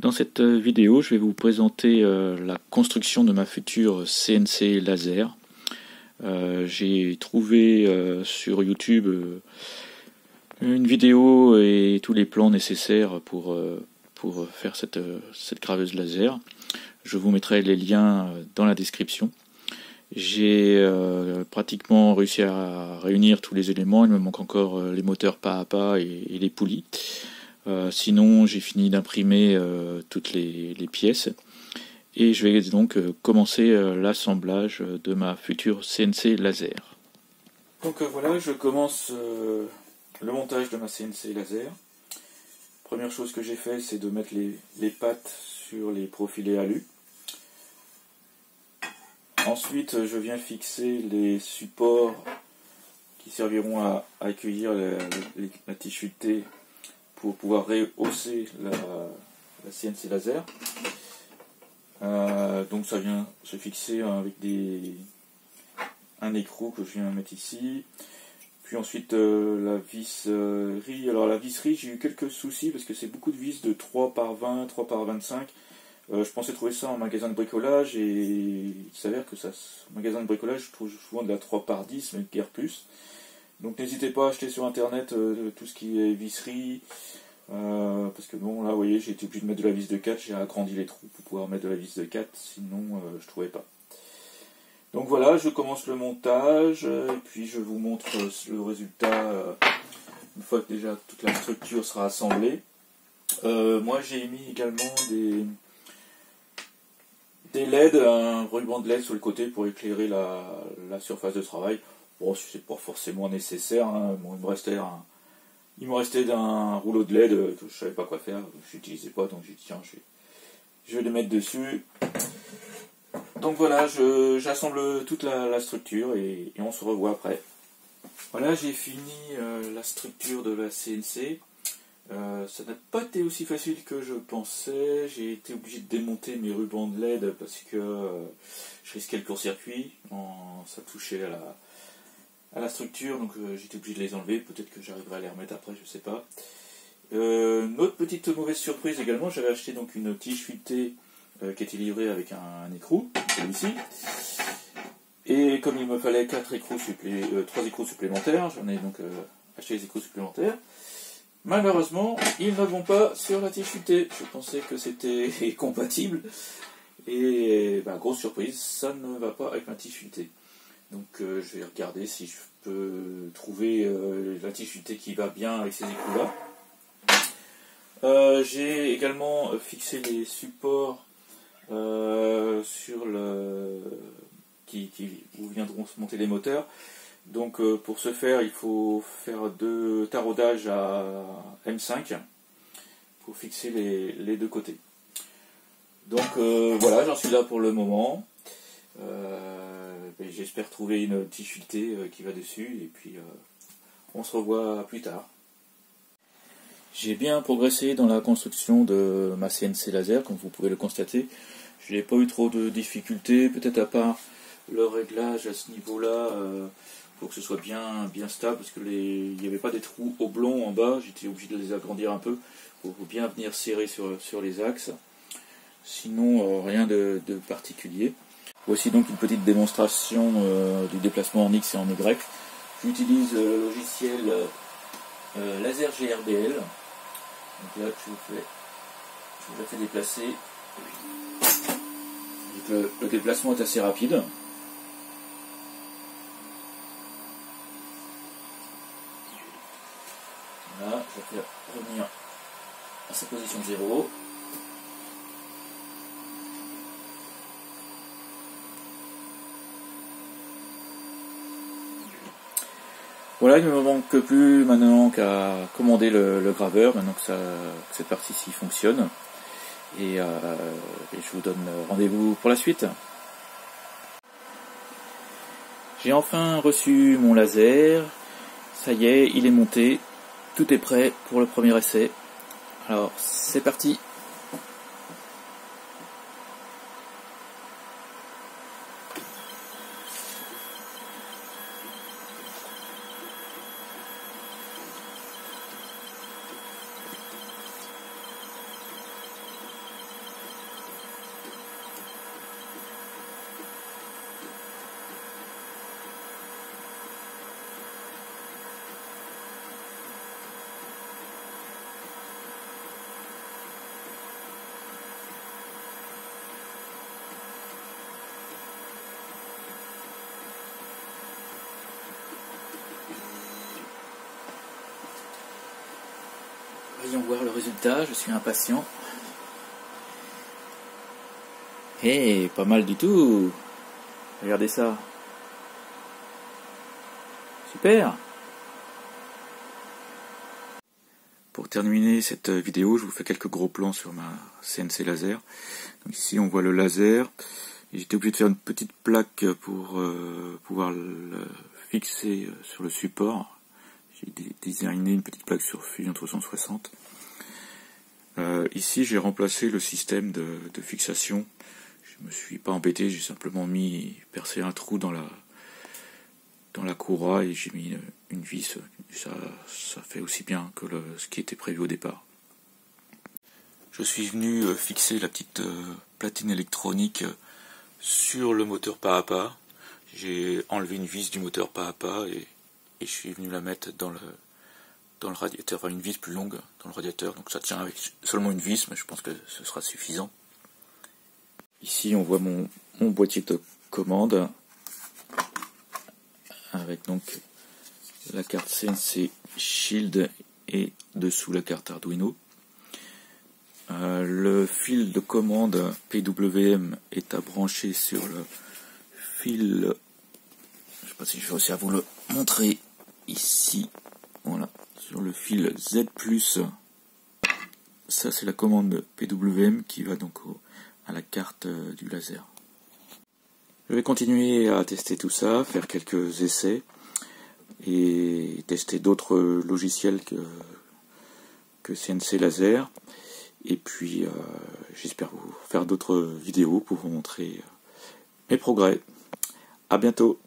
Dans cette vidéo, je vais vous présenter la construction de ma future CNC laser. J'ai trouvé sur YouTube une vidéo et tous les plans nécessaires pour faire cette graveuse laser. Je vous mettrai les liens dans la description. J'ai pratiquement réussi à réunir tous les éléments. Il me manque encore les moteurs pas à pas et les poulies. Sinon, j'ai fini d'imprimer toutes les pièces et je vais donc commencer l'assemblage de ma future CNC laser. Donc voilà, je commence le montage de ma CNC laser. Première chose que j'ai fait, c'est de mettre les pattes sur les profilés alu. Ensuite, je viens fixer les supports qui serviront à accueillir la tige fuitée pour pouvoir rehausser la CNC laser. Donc ça vient se fixer avec un écrou que je viens mettre ici. Puis ensuite la visserie. Alors la visserie, j'ai eu quelques soucis parce que c'est beaucoup de vis de 3 par 20, 3 par 25. Je pensais trouver ça en magasin de bricolage et il s'avère que en magasin de bricolage je trouve souvent de la 3 par 10 mais guère plus. Donc n'hésitez pas à acheter sur internet tout ce qui est visserie. Parce que bon, là vous voyez, j'ai été obligé de mettre de la vis de 4, j'ai agrandi les trous pour pouvoir mettre de la vis de 4, sinon je trouvais pas. Donc voilà, je commence le montage et puis je vous montre le résultat une fois que déjà toute la structure sera assemblée. Moi j'ai mis également des LED, un ruban de LED sur le côté pour éclairer la surface de travail. Bon, c'est pas forcément nécessaire, hein. Bon, il me restait d'un rouleau de LED que je savais pas quoi faire, je n'utilisais pas, donc j'ai dit tiens, je vais les mettre dessus. Donc voilà, j'assemble toute la structure et on se revoit après. Voilà, j'ai fini la structure de la CNC. Ça n'a pas été aussi facile que je pensais. J'ai été obligé de démonter mes rubans de LED parce que je risquais le court-circuit. Ça touchait à la structure, donc j'étais obligé de les enlever. Peut-être que j'arriverai à les remettre après, je sais pas. Une autre petite mauvaise surprise également, j'avais acheté donc une tige fuitée qui était livrée avec un écrou, celui-ci. Et comme il me fallait 3 écrous supplémentaires, j'en ai donc acheté les écrous supplémentaires. Malheureusement, ils ne vont pas sur la tige fuitée. Je pensais que c'était compatible. Et grosse surprise, ça ne va pas avec ma tige fuitée. Donc je vais regarder si je peux trouver la tige fuitée qui va bien avec ces écrous-là. J'ai également fixé les supports où viendront se monter les moteurs. Donc pour ce faire, il faut faire 2 taraudages à M5 pour fixer les deux côtés. Donc voilà, j'en suis là pour le moment. J'espère trouver une tige fuitée qui va dessus et puis on se revoit plus tard. J'ai bien progressé dans la construction de ma CNC laser, comme vous pouvez le constater. Je n'ai pas eu trop de difficultés, peut-être à part le réglage à ce niveau-là, pour que ce soit bien stable, parce qu'il n'y avait pas des trous oblongs en bas, j'étais obligé de les agrandir un peu pour bien venir serrer sur les axes. Sinon, rien de particulier. Voici donc une petite démonstration du déplacement en X et en Y. J'utilise le logiciel Laser GRBL. Donc là, je vous la fais déplacer. Donc le déplacement est assez rapide. Voilà, je vais faire revenir à sa position 0. Voilà, il ne me manque plus maintenant qu'à commander le graveur, maintenant que cette partie-ci fonctionne. Et je vous donne rendez-vous pour la suite. J'ai enfin reçu mon laser. Ça y est, il est monté. Tout est prêt pour le premier essai. Alors, c'est parti. Voyons voir le résultat, je suis impatient. Hé, pas mal du tout. Regardez ça. Super. Pour terminer cette vidéo, je vous fais quelques gros plans sur ma CNC laser. Donc ici on voit le laser. J'étais obligé de faire une petite plaque pour pouvoir le fixer sur le support. J'ai designé une petite plaque sur Fusion 360. Ici j'ai remplacé le système de fixation. Je me suis pas embêté, j'ai simplement percé un trou dans la courroie et j'ai mis une vis. Ça fait aussi bien que ce qui était prévu au départ. Je suis venu fixer la petite platine électronique sur le moteur pas à pas. J'ai enlevé une vis du moteur pas à pas et je suis venu la mettre dans le radiateur, enfin une vis plus longue dans le radiateur. Donc ça tient avec seulement une vis, mais je pense que ce sera suffisant. Ici on voit mon boîtier de commande avec donc la carte CNC Shield et dessous la carte Arduino. Le fil de commande PWM est à brancher sur le fil, je ne sais pas si je vais réussir à vous le montrer ici, voilà, sur le fil Z+. Ça c'est la commande PWM qui va donc à la carte du laser. Je vais continuer à tester tout ça, faire quelques essais et tester d'autres logiciels que CNC Laser. Et puis j'espère vous faire d'autres vidéos pour vous montrer mes progrès. À bientôt.